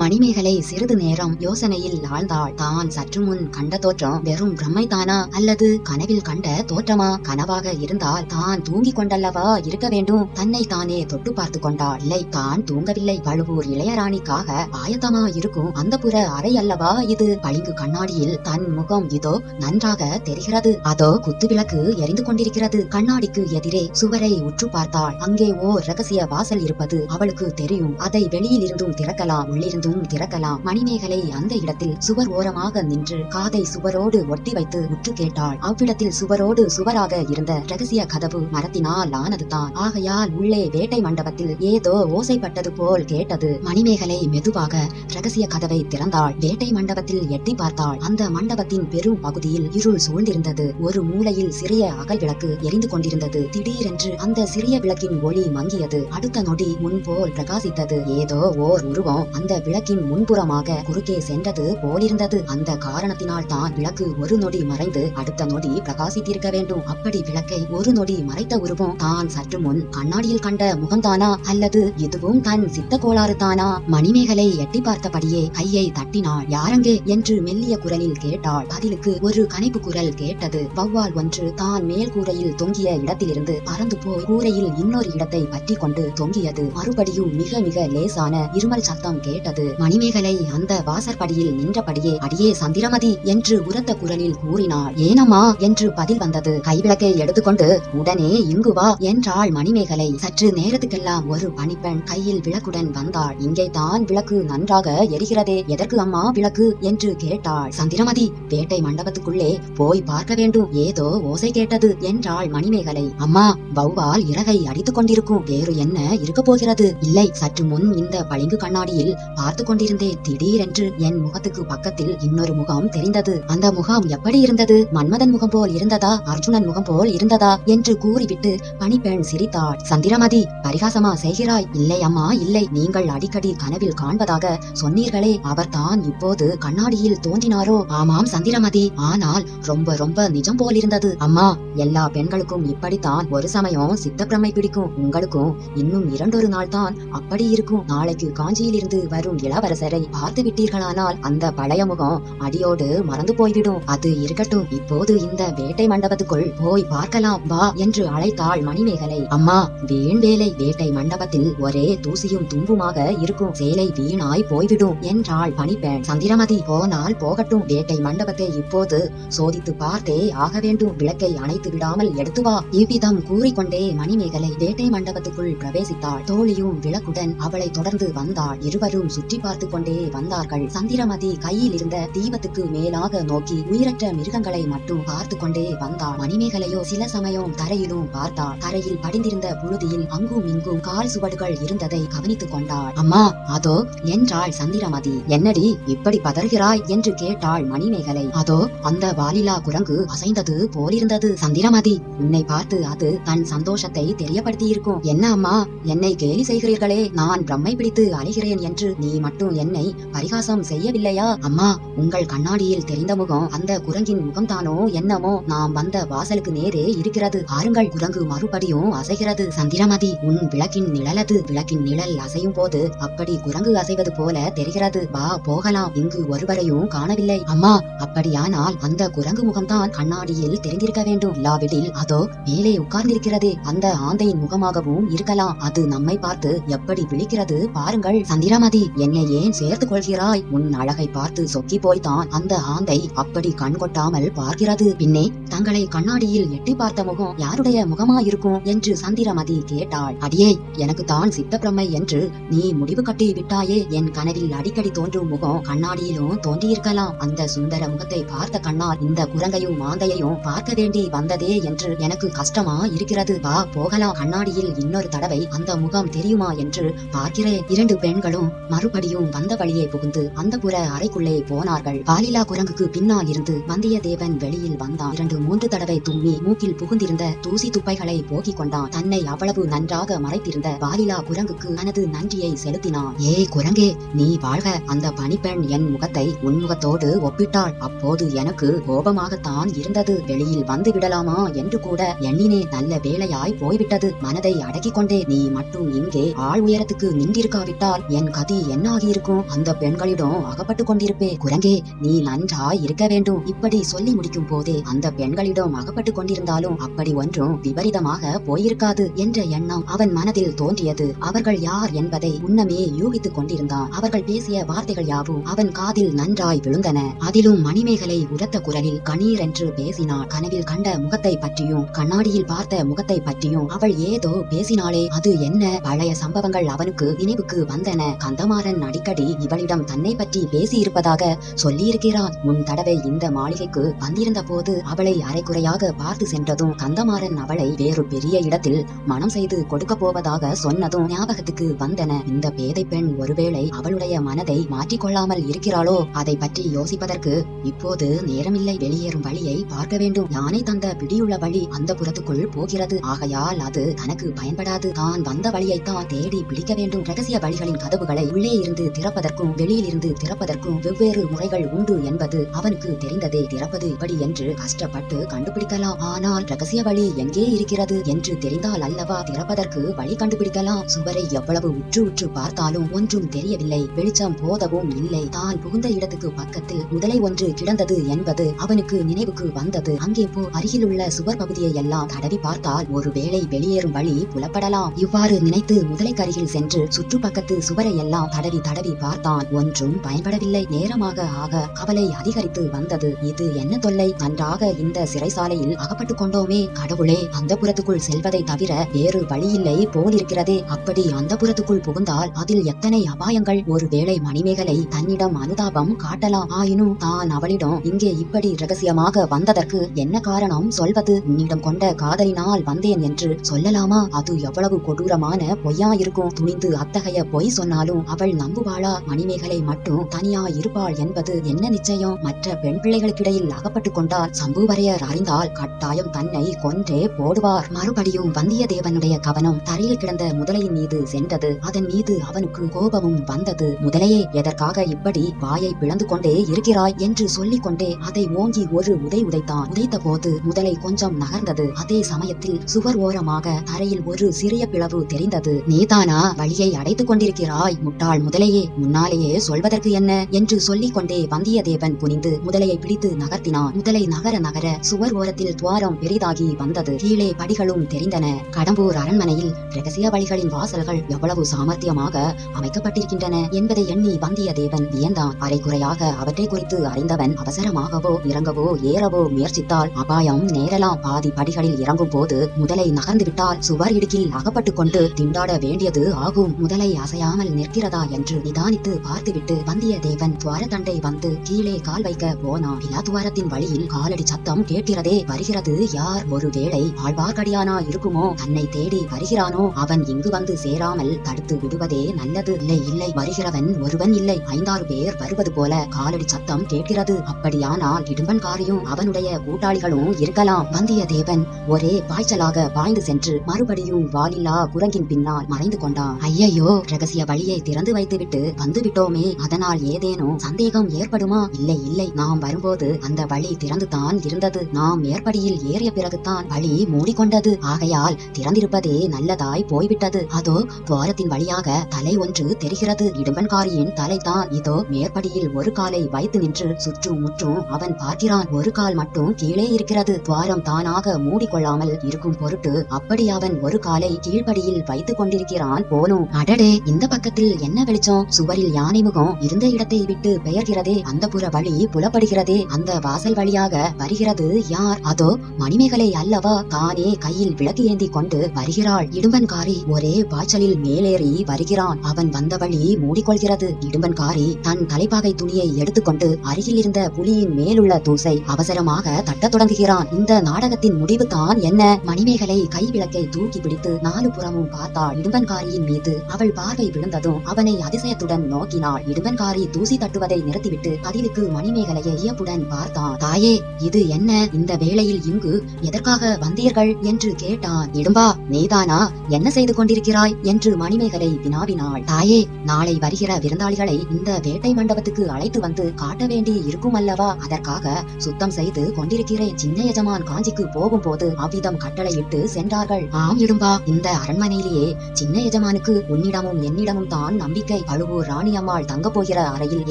மணிமேகலை சிறிது நேரம் யோசனையில் ஆழ்ந்தாள். தான் சற்று முன் கண்ட தோற்றம் வெறும் பிரம்மைதானா அல்லது கனவில் கண்ட தோற்றமா? கனவாக இருந்தால் தான் தூங்கிக் கொண்டல்லவா இருக்க வேண்டும். தன்னை தானே தொட்டு பார்த்து கொண்டாள். இல்லை, தான் தூங்கவில்லை. வழுவூர் இளையராணிக்காக ஆயத்தமா இருக்கும் அந்த புற அறை அல்லவா இது. பளிங்கு கண்ணாடியில் தன் முகம் இதோ நன்றாக தெரிகிறது. அதோ குத்து விளக்கு எரிந்து கொண்டிருக்கிறது. கண்ணாடிக்கு எதிரே சுவரை உற்று பார்த்தாள். அங்கே ஓர் ரகசிய வாசல் இருப்பது அவளுக்கு தெரியும். அதை வெளியில் இருந்தும் திறக்கலாம், உள்ளிருந்தும் திறக்கலாம். மணிமேகலை அந்த இடத்தில் சுவர் ஓரமாக நின்று காதை சுவரோடு ஒட்டி வைத்து உற்று கேட்டாள். அவ்விடத்தில் சுவரோடு சுவராக இருந்த ரகசிய கதவு மரத்தினால் ஆனதுதான். ஆகையால் உள்ளே வேட்டை மண்டபத்தில் ஏதோ ஓசைப்பட்டது போல் கேட்டது. மணிமேகலை மெதுவாக ரகசிய கதவை திறந்தாள். வேட்டை மண்டபத்தில் எட்டி பார்த்தாள். அந்த மண்டபத்தின் பெரும் பகுதியில் இருள் சூழ்ந்திருந்தது. ஒரு மூலையில் சிறிய அகல் விளக்கு எரிந்து கொண்டிருந்தது. திடீரென்று அந்த சிறிய விளக்கின் ஒளி மங்கியது. அடுத்த நொடி முன்போல் பிரகாசித்தது. ஏதோ ஓர் உருவம் அந்த விளக்கின் முன்புறமாக குறுக்கே சென்றது போலிருந்தது. அந்த காரணத்தினால் தான் விளக்கு ஒரு நொடி மறைந்து அடுத்த நொடி பிரகாசித்திருக்க வேண்டும். அப்படி விளக்கை ஒரு நொடி மறைத்த உருவம் தான் சற்று முன் கண்ணாடியில் கண்ட முகம்தானா அல்லது இதுவும் தன் சித்த கோளாறு தானா? மணிமேகலை எட்டி பார்த்தபடியே கையை தட்டினாள். யாரங்கே என்று மெல்லிய குரலில் கேட்டாள். பதிலுக்கு ஒரு கனைப்பு குரல் கேட்டது. வௌவால் ஒன்று தான் மேல் கூரையில் தொங்கிய இடத்திலிருந்து பறந்து போய் கூரையில் இன்னொரு இடத்தை பற்றி கொண்டு தொங்கியது. மறுபடியும் மிக மிக லேசான இருமல் சத்தம் கேட்டது. மணிமேகலை அந்த வாசற்படியில் நின்றபடியே அடியே சந்திரமதி என்று உரத்த குரலில் கூறினாள். ஏனம்மா என்று பதில் வந்தது. கைவிளக்கை எடுத்துக்கொண்டு உடனே இங்கு வா என்றாள் மணிமேகலை. சற்று நேரத்துக்கெல்லாம் ஒரு பணிப்பெண் கையில் விளக்குடன் வந்தாள். இங்கே தான் விளக்கு நன்றாக எரிகிறதே, எதற்கு அம்மா விளக்கு என்று கேட்டாள். சந்திரமதி, வேட்டை மண்டபத்துக்குள்ளே போய் பார்க்க வேண்டும், ஏதோ ஓசை கேட்டது என்றாள் மணிமேகலை. அம்மா, வௌவால் இறகை அடித்துக் கொண்டிருக்கும், வேறு என்ன இருக்க போகிறது? இல்லை, சற்று முன் இந்த பளிங்கு கண்ணாடியில் பார்த்து கொண்டிருந்தேன். திடீரென்று என் முகத்துக்கு பக்கத்தில் இன்னொரு முகம் தெரிந்தது. அந்த முகம் எப்படி இருந்தது? மன்மதன் முகம் போல் இருந்ததா, அர்ஜுனன் முகம் போல் இருந்ததா என்று கூறிவிட்டு பணிப்பெண் சிரித்தாள். சந்திரமதி, பரிகாசமா செய்கிறாய்? இல்லை அம்மா, இல்லை. நீங்கள் அடிக்கடி கனவில் காண்பதாக சொன்னீர்களே, அவர்தான் இப்போது கண்ணாடியில் தோன்றினாரோ? ஆமாம் சந்திரமதி, ஆனால் ரொம்ப ரொம்ப நிஜம் போல் இருந்தது. அம்மா, எல்லா பெண்களுக்கும் இப்படித்தான் ஒரு சமயம் சித்தப்பிரமை பிடிக்கும். உங்களுக்கும் இன்னும் 2 நாள் தான் அப்படி இருக்கும். நாளைக்கு காஞ்சியிலிருந்து வரும் இளவரசரை பார்த்து விட்டீர்களானால் அந்த பழைய முகம் அடியோடு மறந்து போய்விடும். அது இருக்கட்டும், இப்போது இந்த வேட்டை மண்டபத்துக்குள் போய் பார்க்கலாம் வா என்று அழைத்தாள் மணிமேகலை. அம்மா, வீண் வேலை. வேட்டை மண்டபத்தில் ஒரே தூசியும் தும்புமாக இருக்கும். சேலை வீணாய் போய்விடும் என்றாள் பணிப்பெண். சந்திரமதி, போனால் போகட்டும். வேட்டை மண்டபத்தை இப்போது சோதித்து பார்த்தே ஆக வேண்டும். விளக்கை அணைத்து விடாமல் எடுத்து வா. இவ்விதம் கூறிக்கொண்டே மணிமேகலை வேட்டை மண்டபத்துக்குள் பிரவேசித்தாள். தோழியும் விளக்குடன் அவளை தொடர்ந்து வந்தாள். இருவரும் சுற்றி பார்த்து கொண்டே வந்தார்கள். சந்திரமதி கையில் இருந்த தீபத்துக்கு மேலாக நோக்கி உயிரற்ற மிருகங்களை மட்டும் பார்த்து கொண்டே வந்தாள். மணிமேகலையோ சில சமயம் தரையிலும் பார்த்தாள். தரையில் படிந்திருந்த புழுதியில் அங்கும் இங்கும் கால் சுவடுகள் இருந்ததை கவனித்துக் கொண்டாள். அம்மா, அதோ என்றாள் சந்திரமதி. என்னடி இப்படி பதறுகிறாய் என்று கேட்டாள் மணிமேகலை. அதோ அந்த வாலிலா குரங்கு அசைந்தது போலிருந்தது. சந்திரமதி, உன்னை பார்த்து அது தன் சந்தோஷத்தை தெரியப்படுத்தி இருக்கும். என்ன அம்மா, என்னை கேலி செய்கிறீர்களே? நான் பிரம்மை பிடித்து அலைகிறேன் என்று நீ மட்டும் என்னை பரிகாசம் செய்யவில்லையா? அம்மா, உங்கள் கண்ணாடியில் தெரிந்த முகம் அந்த குரங்கின் முகம்தானோ என்னமோ? நாம் வந்த வாசலுக்கு நேரே இருக்கிறது. ஆறுங்கள், குரங்கு மறுபடியும் அசைகிறது. சந்திரமதி, உன் விளக்கின் நிழலது. விளக்கின் நிழல் அசையும் போது அப்படி குரங்கு அசைவது போல தெரிகிறது. வா போகலாம். இங்கு ஒருவரையும் காணவில்லை. அம்மா, அப்படியானால் அந்த குரங்கு முகம்தான் கண்ணாடியில் தெரிந்திருக்க வேண்டும். இல்லாவிடில் அதோ மேலே உட்கார்ந்திருக்கிறதே அந்த ஆந்தையின் முகமாகவும் இருக்கலாம். அது நம்மை பார்த்து எப்படி விழிக்கிறது பாருங்கள். சந்திரமதி, என்னை ஏன் சேர்த்து கொள்கிறாய்? உன் அழகை பார்த்து சொக்கி போய்தான் அந்த ஆந்தை அப்படி கண் கொட்டாமல் பார்க்கிறது. பின்னே தங்களை கண்ணாடியில் எட்டி பார்த்த முகம் யாருடைய முகமாயிருக்கும் என்று சந்திரமதி கேட்டாள். அடியே, எனக்கு தான் சித்தப்பிரமை என்று நீ முடிவு கட்டி விட்டாயே. என் கனவில் அடிக்கடி தோன்றும் முகம் கண்ணாடியிலும் தோன்றியிருக்கலாம். அந்த சுந்தர முகத்தை பார்த்த கண்ணால் இந்த குரங்கையும் மாந்தையையும் பார்க்க வேண்டி வந்ததே என்று எனக்கு கஷ்டமா இருக்கிறது. வா போகலாம். கண்ணாடியில் இன்னொரு தடவை அந்த முகம் தெரியுமா என்று பார்க்கிறேன். 2 பெண்களும் மறுபடியும் வந்த வழியே புகுந்து அந்த புற அறைக்குள்ளே போனார்கள். பாலிலா குரங்குக்கு பின்னால் இருந்து வந்தியத்தேவன் வெளியில் வந்தான். 2-3 தடவை தும்மி மூக்கில் புகுந்திருந்த தூசி துப்பைகளை போக்கிக் கொண்டான். தன்னை அவ்வளவு நன்றாக மறைத்திருந்த பாலிலா குரங்குக்கு தனது நன்றியை செலுத்தினான். ஏ குரங்கே, நீ வாழ்க. அந்த பணிப்பெண் என் முகத்தை உன் முகத்தோடு ஒப்பிட்டாள். அப்போது எனக்கு கோபமாகத்தான் இருந்தது. வெளியில் வந்து விடலாமா என்று கூட எண்ணினேன். நல்ல வேளையாய் போய்விட்டது. மனதை அடக்கிக் கொண்டே. நீ மட்டும் இங்கே ஆள் உயரத்துக்கு நின்றிருக்காவிட்டால் என் கதி என்ன என்னாகி இருக்கும்? அந்த பெண்களிடம் அகப்பட்டு கொண்டிருப்பே. குரங்கே, நீ நன்றாய் இருக்க வேண்டும். இப்படி சொல்லி முடிக்கும் போதே அந்த பெண்களிடம் அகப்பட்டு கொண்டிருந்தாலும் அப்படி ஒன்றும் விபரீதமாக போயிருக்காது என்ற எண்ணம் அவன் மனதில் தோன்றியது. அவர்கள் யார் என்பதை முன்னமே யூகித்துக் கொண்டிருந்தான். அவர்கள் பேசிய வார்த்தைகள் யாவும் அவன் காதில் நன்றாய் விழுந்தன. அதிலும் மணிமேகலை உரத்த குரலில் கணீர் என்று பேசினாள். கனவில் கண்ட முகத்தை பற்றியும் கண்ணாடியில் பார்த்த முகத்தை பற்றியும் அவள் ஏதோ பேசினாளே, அது என்ன? பழைய சம்பவங்கள் அவனுக்கு நினைவுக்கு வந்தன. கந்தமாறன் அடிக்கடி இவளிடம் தன்னை பற்றி பேசி இருப்பதாக சொல்லியிருக்கிறான். முன் தடவை இந்த மாளிகைக்கு வந்திருந்த போது அவளை அரைக்குறையாக பார்த்து சென்றதும் கந்தமாறன் அவளை வேறு பெரிய இடத்தில் மனம் செய்து கொடுக்க போவதாக சொன்னதும் ஞாபகத்துக்கு வந்தன. இந்த பேதை பெண் ஒருவேளை அவளுடைய மனதை மாற்றிக்கொள்ளாமல் இருக்கிறாளோ? அதை பற்றி யோசிப்பதற்கு இப்போது நேரமில்லை. வெளியேறும் வழியை பார்க்க வேண்டும். யானை தந்த பிடியுள்ள வழி அந்த புறத்துக்குள் போகிறது. ஆகையால் அது தனக்கு பயன்படாது. தான் வந்த வழியைத்தான் தேடி பிடிக்க வேண்டும். ரகசிய வழிகளின் கதவுகளை உள்ளே இருந்து திறப்பதற்கும் வெளியில் இருந்து திறப்பதற்கும் வெவ்வேறு முறைகள் உண்டு என்பது அவனுக்கு தெரிந்ததே. திறப்பது இப்படி என்று கஷ்டப்பட்டு கண்டுபிடிக்கலாம். ஆனால் ரகசிய வழி எங்கே இருக்கிறது என்று தெரிந்தால் அல்லவா திறப்பதற்கு வழி கண்டுபிடிக்கலாம். சுவரை எவ்வளவு உற்று உற்று பார்த்தாலும் ஒன்றும் தெரியவில்லை. வெளிச்சம் போதவும் இல்லை. தான் புகுந்த இடத்துக்கு பக்கத்தில் முதலை ஒன்று கிடந்தது என்பது அவனுக்கு நினைவுக்கு வந்தது. அங்கே போ, அருகில் உள்ள சுவர் பகுதியை எல்லாம் தடவி பார்த்தால் ஒருவேளை வெளியேறும் வழி புலப்படலாம். இவ்வாறு நினைத்து முதலைக்கருகில் சென்று சுற்று பக்கத்து சுவரை எல்லாம் தடவி தடவி பார்த்தான். ஒன்றும் பயன்படவில்லை. நேரமாக ஆக கவலை அதிகரித்து வந்தது. இது என்ன தொல்லை? நன்றாக இந்த சிறைசாலையில் அகப்பட்டு கொண்டோமே. கடவுளே, அந்த புறத்துக்குள் செல்வதை தவிர வேறு வழியில்லை போலிருக்கிறதே. அப்படி அந்த புறத்துக்குள் புகுந்தால் அதில் எத்தனை அபாயங்கள்! ஒருவேளை மணிமேகலை தன்னிடம் அனுதாபம் காட்டலாம். ஆயினும் தான் அவளிடம் இங்கே இப்படி ரகசியமாக வந்ததற்கு என்ன காரணம் சொல்வது? உன்னிடம் கொண்ட காதலினால் வந்தேன் என்று சொல்லலாமா? அது எவ்வளவு கொடூரமான பொய்யா இருக்கும். துணிந்து அத்தகைய பொய் சொன்னாலும் அவள் நம்புவாளா? மணிமேகலை மட்டும் தனியா இருப்பாள் என்பது என்ன நிச்சயம்? மற்ற பெண் பிள்ளைகளுக்கிடையில் அகப்பட்டு கொண்டால் சம்புவரையர் அறிந்தால் கட்டாயம் தன்னை கொன்றே போடுவார். மறுபடியும் வந்தியத்தேவனுடைய கவனம் தரையில் கிடந்த முதலையின் மீது சென்றது. அதன் மீது அவனுக்கு கோபமும் வந்தது. முதலையே, எதற்காக இப்படி வாயை பிளந்து கொண்டே இருக்கிறாய் என்று சொல்லிக் கொண்டே அதை ஓங்கி ஒரு உதை உதைத்தான். உதைத்த போது முதலை கொஞ்சம் நகர்ந்தது. அதே சமயத்தில் சுவர் ஓரமாக தரையில் ஒரு சிறிய பிளவு தெரிந்தது. நீதானா வழியை அடைத்துக் கொண்டிருக்கிறாய்? முட்டாள் முதலையே, முன்னாலேயே சொல்வதற்கு என்ன என்று சொல்லிக் கொண்டே வந்தியத்தேவன் குனிந்து முதலையை பிடித்து நகர்த்தினான். முதலை நகர நகர சுவர் ஓரத்தில் துவாரம் பெரிதாகி வந்தது. கீழே படிகளும் தெரிந்தன. கடம்பூர் அரண்மனையில் ரகசிய வழிகளின் வாசல்கள் எவ்வளவு சாமர்த்தியமாக அமைக்கப்பட்டிருக்கின்றன என்பதை எண்ணி வந்தியத்தேவன் வியந்தான். அரைக்குறையாக அவற்றை குறித்து அறிந்தவன் அவசரமாகவோ இறங்கவோ ஏறவோ முயற்சித்தால் அபாயம் நேரலாம். பாதி படிகளில் இறங்கும் போது முதலை நகர்ந்து விட்டால் சுவர் இடுக்கில் அகப்பட்டு கொண்டு திண்டாட வேண்டியது ஆகும். முதலை அசையாமல் நிற்கிறதா என்று நிதானித்து பார்த்துவிட்டு வந்தியத்தேவன் துவாரத்தண்டை வந்து கீழே கால் வைக்க போனான். துவாரத்தின் வழியில் காலடி சத்தம் கேட்கிறதே. வருகிறது யார்? ஒருவேளை ஆழ்வார்க்கடியானா இருக்குமோ? தன்னை தேடி வருகிறானோ? அவன் இங்கு வந்து சேராமல் தடுத்து விடுவதே நல்லது. இல்லை இல்லை, வருகிறவன் ஒருவன் இல்லை, 5-6 பேர் வருவது போல காலடி சத்தம் கேட்கிறது. அப்படியானால் இடும்பன்காரியும் அவனுடைய கூட்டாளிகளும் இருக்கலாம். வந்தியத்தேவன் ஒரே பாய்ச்சலாக பாய்ந்து சென்று மறுபடியும் வாலில்லா குரங்கின் பின்னால் மறைந்து கொண்டான். ஐயையோ, ரகசிய வழியை திறந்து வைத்துவிட்டு வந்து விட்டோமே, அதனால் ஏதேனும் சந்தேகம் ஏற்படுமா? இல்லை இல்லை, நாம் வரும்போது அந்த வழி திறந்துதான் இருந்தது. நாம் மேற்படியில் ஏறிய பிறகுதான் வழி மூடிக்கொண்டது. ஆகையால் திறந்திருப்பதே நல்லதாய் போய்விட்டது. அதோ துவாரத்தின் வழியாக தலை ஒன்று தெரிகிறது. இடும்பன்காரியின் தலைதான். இதோ மேற்படியில் ஒரு காலை வைத்து நின்று சுற்றும் முற்றும் அவன் பார்க்கிறான். ஒரு கால் மட்டும் கீழே இருக்கிறது. துவாரம் தானாக மூடிக்கொள்ளாமல் இருக்கும் பொருட்டு அப்படி அவன் ஒரு காலை கீழ்படியில் வைத்துக் கொண்டிருக்கிறான் போலும். அடடே, இந்த பக்கத்தில் என்ன வெளிச்சம்? சுவரில் யானை முகம் இருந்த இடத்தை விட்டு பெயர்கிறதே. அந்த புற வழி புலப்படுகிறதே. அந்த வாசல் வழியாக வருகிறது யார்? அதோ மணிமேகலை அல்லவா? தானே கையில் விளக்கு ஏந்தி கொண்டு வருகிறாள். இடும்பன்காரி ஒரே பாய்ச்சலில் மேலேறி வருகிறான். அவன் வந்த வழி மூடிக்கொள்கிறது. இடும்பன்காரி தன் தலைப்பாகை துணியை எடுத்துக்கொண்டு அருகில் இருந்த புலியின் மேலுள்ள தூசை அவசரமாக தட்டத் தொடங்குகிறான். இந்த நாடகத்தின் முடிவு தான் என்ன? மணிமேகலை கை விளக்கை தூக்கி பிடித்து 4 புறமும் பார்த்தாள். இடும்பன்காரியின் மீது அவள் பார்வை விழுந்ததும் அவனை அதிசயத்துடன் நோக்கினாள். இடும்பன்காரி தூசி தட்டுவதை நிறுத்திவிட்டு பதிலுக்கு மணிமேகலையை வியப்புடன் பார்த்தான். தாயே, இது என்ன? இந்த வேளையில் இங்கு எதற்காக வந்தீர்கள் என்று கேட்டான். இடும்பா, நீதானா? என்ன செய்து கொண்டிருக்கிறாய் என்று மணிமேகலை வினாவினாள். தாயே, நாளை வருகிற விருந்தாளிகளை இந்த வேட்டை மண்டபத்துக்கு அழைத்து வந்து காட்ட வேண்டி இருக்கும் அல்லவா? அதற்காக சுத்தம் செய்து கொண்டிருக்கிறேன். சின்ன எஜமான் காஞ்சிக்கு போகும்போது அவ்விதம் கட்டளையிட்டு சென்றார்கள். ஆம் இடும்பா, இந்த அரண்மனையிலேயே சின்ன எஜமானுக்கு உன்னிடமும் என்னிடமும் தான் நம்பிக்கை. படுக்கை பழுவூர் ராணியம்மாள் தங்க போகிற அறையில்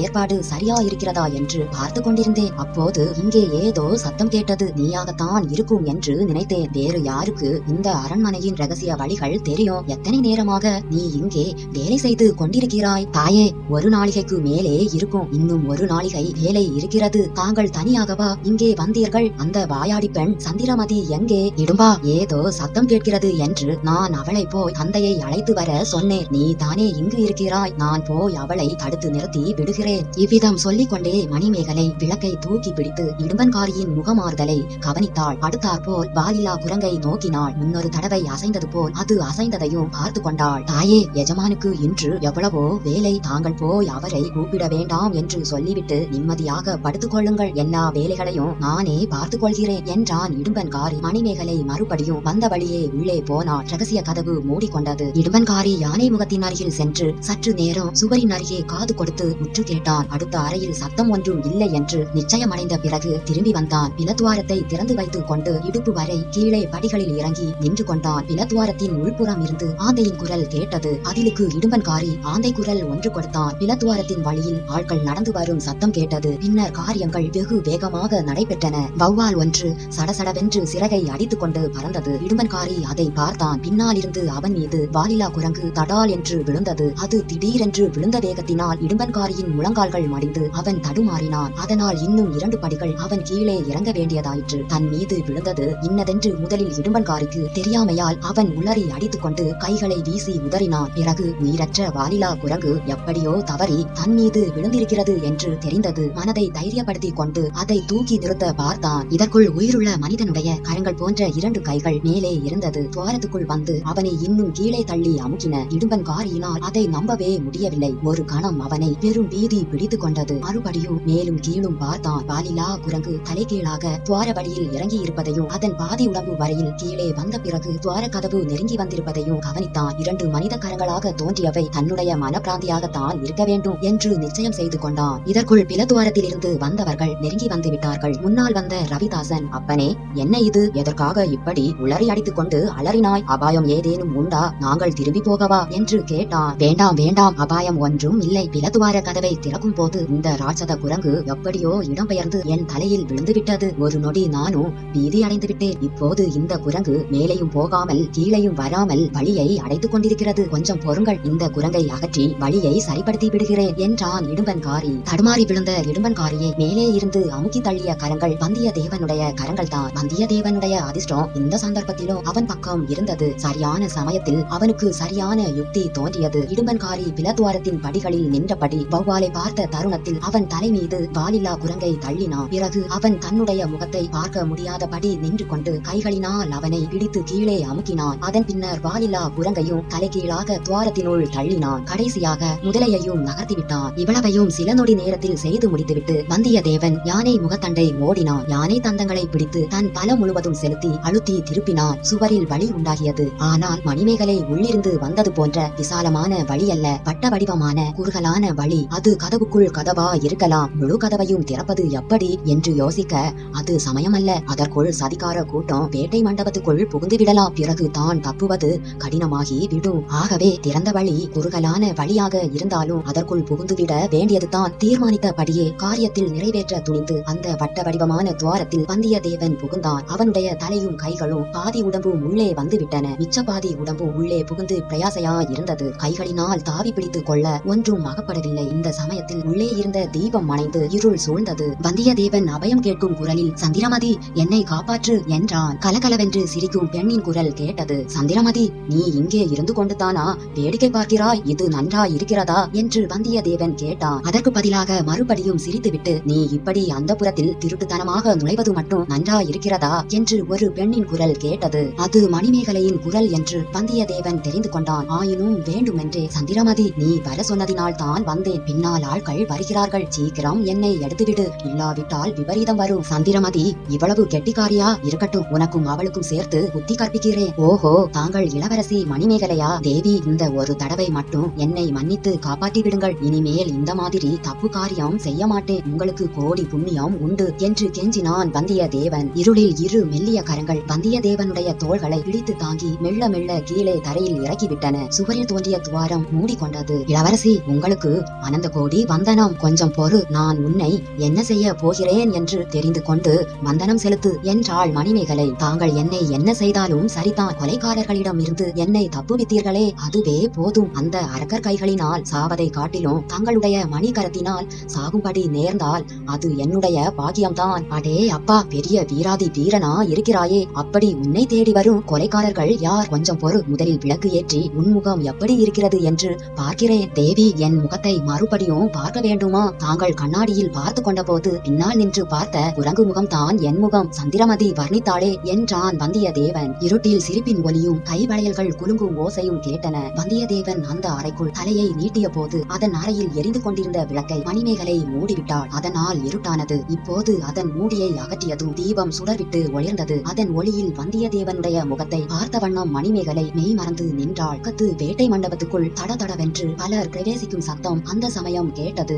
ஏற்பாடு சரியா இருக்கிறதா என்று பார்த்து கொண்டிருந்தேன். அப்போது இங்கே ஏதோ சத்தம் கேட்டது. நீயாகத்தான் இருக்கும் என்று நினைத்தேன். வேறு யாருக்கு இந்த அரண்மனையின் ரகசிய வழிகள் தெரியும்? எத்தனை நேரமாக நீ இங்கே வேலை செய்து கொண்டிருக்கிறாய்? தாயே, ஒரு நாளிகைக்கு மேலே இருக்கும். இன்னும் ஒரு நாளிகை வேலை இருக்கிறது. தாங்கள் தனியாகவா இங்கே வந்தீர்கள்? அந்த வாயாடி பெண் சந்திரமதி எங்கே? இடும்பா, ஏதோ சத்தம் கேட்கிறது என்று நான் அவளை போய் தந்தையை அழைத்து வர சொன்னேன். நீ தானே இங்கு இருக்கிறாய். நான் போய் அவளை தடுத்து நிறுத்தி விடுகிறேன். இவ்விதம் சொல்லிக் கொண்டே மணிமேகலை விளக்கை தூக்கி பிடித்து இடும்பன்காரியின் முகமாறுதலை கவனித்தாள். அடுத்தாற்போல் வாலிலா குரங்கை நோக்கினாள். முன்னொரு தடவை அசைந்தது போல் அது அசைந்ததையும் பார்த்து கொண்டாள். தாயே, எஜமானுக்கு இன்று எவ்வளவோ வேலை. தாங்கள் போய் அவரை கூப்பிட வேண்டாம் என்று சொல்லிவிட்டு நிம்மதியாக படுத்துக் கொள்ளுங்கள். எல்லா வேலைகளையும் நானே பார்த்துக் கொள்கிறேன் என்றான் இடும்பன்காரி. மணிமேகலை மறுபடியும் வந்த வழியே உள்ளே போனாள். ரகசிய கதவு மூடிக்கொண்டது. இடும்பன்காரி யானை முகத்தின் அருகில் சென்று சற்று நேரம் சுவரின் அருகே காது கொடுத்து உற்று கேட்டான். அடுத்த அறையில் சத்தம் ஒன்றும் இல்லை என்று நிச்சயமடைந்த பிறகு திரும்பி வந்தான். பிளத்துவாரத்தை திறந்து வைத்துக் கொண்டு இடுப்பு வரை கீழே படிகளில் இறங்கி நின்று கொண்டான். பிளத்துவாரத்தின் உள்புறம் இருந்து ஆந்தையின் குரல் கேட்டது. பதிலுக்கு இடும்பன்காரி ஆந்தை குரல் ஒன்று கொடுத்தான். பிளத்துவாரத்தின் வழியில் ஆட்கள் நடந்து வரும் சத்தம் கேட்டது. பின்னர் காரியங்கள் வெகு வேகமாக நடைபெற்றன. வௌவால் ஒன்று சடசடவென்று சிறகை அடித்துக் கொண்டு பறந்தது. இடும்பன்காரி அதை பார்த்தான். பின்னால் இருந்து அவன் மீது வாலிலா குரங்கு தடால் என்று விழுந்தது. அது திடீரென்று விழுந்த வேகத்தினால் இடும்பன்காரியின் முழங்கால்கள் மடிந்து அவன் தடுமாறினான். அதனால் இன்னும் 2 படிகள் அவன் கீழே இறங்க வேண்டியதாயிற்று. தன் மீது விழுந்தது இன்னதென்று முதலில் இடும்பன்காரிக்கு தெரியாமையால் அவன் உளறி அடித்துக் கொண்டு கைகளை வீசி உதறினான். பிறகு நீரற்ற வாலிலா குரங்கு எப்படியோ தவறி தன் மீது விழுந்திருக்கிறது என்று தெரிந்தது. மனதை தைரியப்படுத்திக் கொண்டு அதை தூக்கி நிறுத்த பார்த்தான். இதற்குள் உயிருள்ள மனிதனுடைய கரங்கள் போன்ற 2 கைகள் மேலே இருந்தது. துவாரத்துக்குள் வந்து அவனை இன்னும் கீழே தள்ளி அமுக்கின. இடும்பன்காரியினால் அதை நம்பவே முடியவில்லை. ஒரு கணம் அவனை பெரும் பீதி பிடித்துக் கொண்டது. மறுபடியும் மேலும் கீழும் பார்த்தான். வாலிலா குரங்கு தலைகீழாக துவாரபடியில் இறங்கி இருப்பதையும் அதன் பாதி உடம்பு வரையில் கீழே வந்த பிறகு துவார கதவு நெருங்கி வந்திருப்பதையும் கவனித்தான். 2 மனித கரங்களாக தோன்றியவை தன்னுடைய மனப்பிராந்தியாகத்தான் இருக்க வேண்டும் என்று நிச்சயம் செய்து கொண்டான். இதற்குள் பிளத்துவாரத்தில் இருந்து வந்தவர்கள் நெருங்கி வந்து விட்டார்கள். முன்னால் வந்த ரவிதாசன், அப்பனே, என்ன இது? எதற்காக இப்படி உளறி அடித்துக் கொண்டு அலறினாய்? அபாயம் ஏதேனும் உண்டா? நாங்கள் திரும்பி போகவா என்று கேட்டான். வேண்டாம் வேண்டாம், அபாயம் ஒன்றும் இல்லை. பிளத்துவார கதவை திறக்கும் போது இந்த ராட்சத குரங்கு எப்படியோ இடம்பெயர்ந்து என் தலையில் விழுந்து விட்டது. ஒரு நொடி நானும் பீதி அடைந்து விட்டேன். இப்போது இந்த குரங்கு மேலையும் போகாமல் கீழையும் வராமல் வழியை அடைத்துக் கொண்டிருக்கிறது. கொஞ்சம் பொறுங்கள், இந்த குரங்கை அகற்றி வழியை சரிப்படுத்தி விடுகிறேன் என்றான் இடும்பன்காரி. தடுமாறி விழுந்த இடும்பன்காரியை மேலே இருந்து அமுக்கி தள்ளிய கரங்கள் வந்தியத்தேவனுடைய கரங்கள் தான். வந்தியத்தேவனுடைய அதிர்ஷ்டம் இந்த சந்தர்ப்பத்திலும் அவன் பக்கம் இருந்தது. சரியான சமயத்தில் அவனுக்கு சரியான யுக்தி தோன்றியது. இடும்பன்காரி பிளத்துவாரத்தின் படிகளில் நின்றபடி வௌவாலை பார்த்த தருணத்தில் அவன் தலை மீது வாலில்லா குரங்கை தள்ளினான். பிறகு அவன் தன்னுடைய முகத்தை பார்க்க முடியாதபடி நின்று கொண்டு கைகளினால் அவனை பிடித்து கீழே அமுக்கினான். அதன் பின்னர் வாலில்லா குரங்கையும் தலைகீழாக துவாரத்தினுள் தள்ளினான். கடைசியாக முதலையையும் நகர்த்திவிட்டான். இவ்வளவையும் சில நொடி நேரத்தில் செய்து முடித்துவிட்டு வந்தியத்தேவன் யானை முகத்தண்டை ஓடினான். யானை தந்தங்களை பிடித்து தன் பலம் முழுவதும் செலுத்தி அழுத்தி திருப்பினான். சுவரில் வழி உண்டாகியது. ஆனால் மணிமேகலை உள்ளிருந்து வந்தது போன்ற விசாலமான வழி அல்ல, வட்ட வடிவமான குறுகலான வழி. அது கதவுக்குள் கதவா இருக்கலாம். முழு கதவையும் திறப்பது எப்படி என்று யோசிக்க அது சமயமல்ல. அதற்குள் சதிகார கூட்டம் வேட்டை மண்டபத்துக்குள் புகுந்து விடலாம். பிறகு தான் தப்புவது கடினமாகி விடும். ஆகவே திறந்த வழி குறுகலான வழியாக இருந்தாலும் அதற்குள் புகுந்துவிட வேண்டியதுதான். தீர்மானித்தபடியே காரியத்தில் நிறைவேற்ற துணிந்து அந்த வட்ட வடிவமான துவாரத்தில் வந்தியத்தேவன் புகுந்தான். அவனுடைய தலையும் கைகளும் பாதி உடம்பும் உள்ளே வந்து விட்டன. மிச்ச பாதி உடம்பும் உள்ளே புகுந்து பிரயாசையா இருந்தது. கைகளினால் தாவி பிடித்துக் கொள்ள ஒன்றும் அகப்படவில்லை. இந்த சமயத்தில் உள்ளே இருந்த தீபம் அணைந்து இருள் சூழ்ந்தது. வந்தியத்தேவன் அபயம் கேட்கும் குரலில், சந்திரமதி, என்னை காப்பாற்று என்றான். கலகலவென்று சிரிக்கும் பெண்ணின் குரல் கேட்டது. சந்திரமதி, நீ இங்கே இருந்து கொண்டுதானா வேடிக்கை பார்க்கிறாய்? இது நன்றா இருக்கிறதா என்று வந்தியத்தேவன் கேட்டான். அதற்கு பதிலாக மறுபடியும் சிரித்துவிட்டு, நீ இப்படி அந்த புறத்தில் திருட்டுத்தனமாக நுழைவது மட்டும் நன்றா இருக்கிறதா என்று ஒரு பெண்ணின் குரல் கேட்டது. அது மணிமேகலையின் குரல் என்று வந்தியத்தேவன் தெரிந்து கொண்டான். ஆயினும் வேண்டுமென்றே, சந்திரமதி, நீ வர சொன்னதினால் தான் வந்தேன். பின்னால் ஆட்கள் வருகிறார்கள். சீக்கிரம் என்னை எடுத்துவிடு, இல்லாவிட்டால் விபரீதம் வரும். சந்திரமதி இவ்வளவு கெட்டிக்காரியா? இருக்கட்டும், உனக்கும் அவளுக்கும் சேர்த்து புத்தி கற்பிக்கிறேன். ஓஹோ, தாங்கள் இளவரசி மணிமேகலையா? தேவி, இந்த ஒரு தடவை மட்டும் என்னை மன்னித்து காப்பாற்றி விடுங்கள். இனிமேல் இந்த மாதிரி தப்பு காரியம் செய்ய மாட்டேன். உங்களுக்கு கோடி புண்ணியம் உண்டு என்று கெஞ்சினான் வந்தியத்தேவன். இருளில் 2 மெல்லிய கரங்கள் வந்தியத்தேவனுடைய தோள்களை பிடித்து தாங்கி மெல்ல மெல்ல கீழே தரையில் இறக்கிவிட்டன. சுவரில் தோன்றிய துவாரம் மூடிக்கொண்டது. கொண்டது. இளவரசி, உங்களுக்கு அனந்த கோடி வந்தனம். கொஞ்சம் பொறு, நான் உன்னை என்ன செய்ய போகிறேன் என்று தெரிந்து கொண்டு வந்தனம் செலுத்து என்றாள் மணிமேகலை. தாங்கள் என்னை என்ன செய்தாலும் சரிதான். கொலைகாரர்களிடம் இருந்து என்னை தப்புவித்தீர்களே, அதுவே போதும். அந்த அரக்கர் கைகளினால் சாவதை காட்டிலும் தங்களுடைய மணிகரத்தினால் சாகும்படி நேர்ந்தால் அது என்னுடைய பாக்கியம்தான். அடே அப்பா, பெரிய வீராதி வீரனா இருக்கிறாயே, அப்படி உன்னை தேடி வரும் கொலைகாரர்கள் யார்? கொஞ்சம் பொறு, முதலில் விளக்கு ஏற்றி உன்முகம் எப்படி இருக்கிறது என்று பார்க்கிறேன். தேவி, என் முகத்தை மறுபடியும் பார்க்க வேண்டுமா? தாங்கள் கண்ணாடியில் பார்த்து கொண்ட போது பின்னால் நின்று பார்த்த குரங்கு முகம் தான் என் முகம். சந்திரமதி வர்ணித்தாளே என்றான் வந்தியத்தேவன். இருட்டில் சிரிப்பின் ஒலியும் கைவளையல்கள் குலுங்கும் ஓசையும் கேட்டன. வந்தியத்தேவன் அந்த அறைக்குள் தலையை நீட்டிய போது அதன் அறையில் எரிந்து கொண்டிருந்த விளக்கை மணிமேகலை மூடிவிட்டாள். அதனால் இருட்டானது. இப்போது அதன் மூடியை அகற்றியதும் தீபம் சுடர்விட்டு ஒளிர்ந்தது. அதன் ஒளியில் வந்தியத்தேவனுடைய முகத்தை பார்த்த வண்ணம் மணிமேகலை மெய் மறந்து நின்றாள். வேட்டை மண்டபத்துக்குள் தடதடவென்று பலர் பிரவேசிக்கும் சத்தம் அந்த சமயம் கேட்டது.